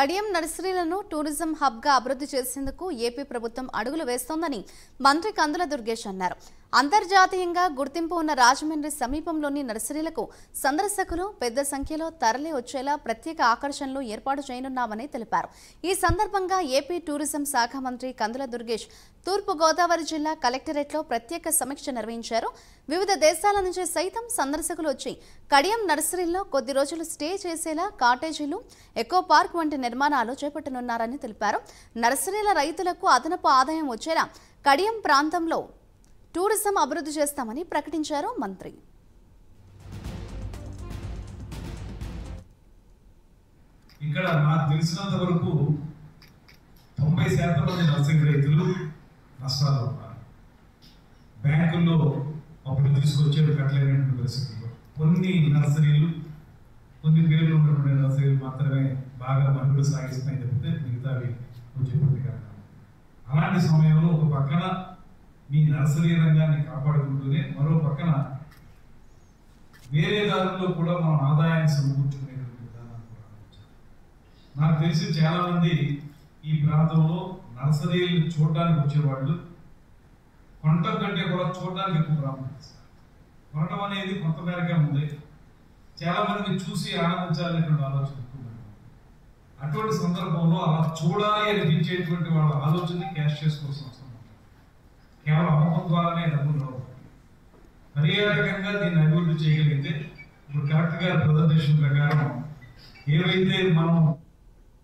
Kadiyam నర్సరీలను tourism హబ్గా అభివృద్ధి చేసేందుకు ఏపీ ప్రభుత్వం అడుగులు వేస్తోందని మంత్రి కందుల దుర్గేష్ అన్నారు. అంతర్జాతీయంగా గుర్తింపు ఉన్న రాజమండ్రి సమీపంలోని నర్సరీలకు సందర్శకులు పెద్ద సంఖ్యలో తరలి వచ్చేలా ప్రత్యేక ఆకర్షణలు ఏర్పాటు చేయనున్నామని తెలిపారు. ఈ సందర్భంగా ఏపీ టూరిజం శాఖ మంత్రి కందుల దుర్గేష్ తూర్పు గోదావరి జిల్లా కలెక్టరేట్లో ప్రత్యేక సమీక్ష నిర్వహించారు. వివిధ దేశాల నుంచి సైతం సందర్శకులు వచ్చి కడియం నర్సరీల్లో కొద్ది రోజులు స్టే చేసేలా కాటేజీలు, ఎకో పార్క్ వంటి నిర్మాణాలు చేపట్టనున్నారని తెలిపారు. నర్సరీల రైతులకు అదనపు ఆదాయం వచ్చేలా కడియం ప్రాంతంలో టూరిజం అభివృద్ధి చేస్తామని ప్రకటించారు మంత్రి. ఇక్కడ నాకు తెలిసినంత వరకు 90% మంది నర్సరీ రైతులు నష్టాల్లో ఉన్నారు. బ్యాంకుల్లో అప్పుడు తీసుకొచ్చేది కట్టలేనటువంటి పరిస్థితుల్లో కొన్ని నర్సరీలు, కొన్ని పేర్లు ఉన్నటువంటి నర్సరీలు మాత్రమే బాగా మనుగడ సాగిస్తున్నాయి తప్పితే మిగతావి చెప్పినట్టు కాదు. అలాంటి సమయంలో ఒక పక్కన మీ నర్సరీ రంగాన్ని కాపాడుకుంటూనే మరో పక్కన వేరే దారుల్లో కూడా మనం ఆదాయాన్ని సమకూర్చుకునేటువంటి విధానాన్ని కూడా నాకు తెలిసి చాలా మంది ఈ ప్రాంతంలో నర్సరీలు చూడడానికి వచ్చేవాళ్ళు కొనటం కంటే కూడా చూడడానికి ఎక్కువ ప్రాముఖ్యత. కొనటం అనేది కొంత మేరకే ఉంది, చాలా మందిని చూసి ఆనందించాలనేటువంటి ఆలోచన ఎక్కువ. అటువంటి సందర్భంలో అలా చూడాలి అనిపించేటువంటి వాళ్ళ ఆలోచనని క్యాష్ చేసుకోవాల్సిన అవసరం. కేవలం అమ్మకం ద్వారానే డబ్బులు రావు. పర్యాటకంగా దీన్ని అభివృద్ధి చేయగలిగితే ఇప్పుడు కరెక్ట్గా ప్రజెంటేషన్ ప్రకారం ఏవైతే మనం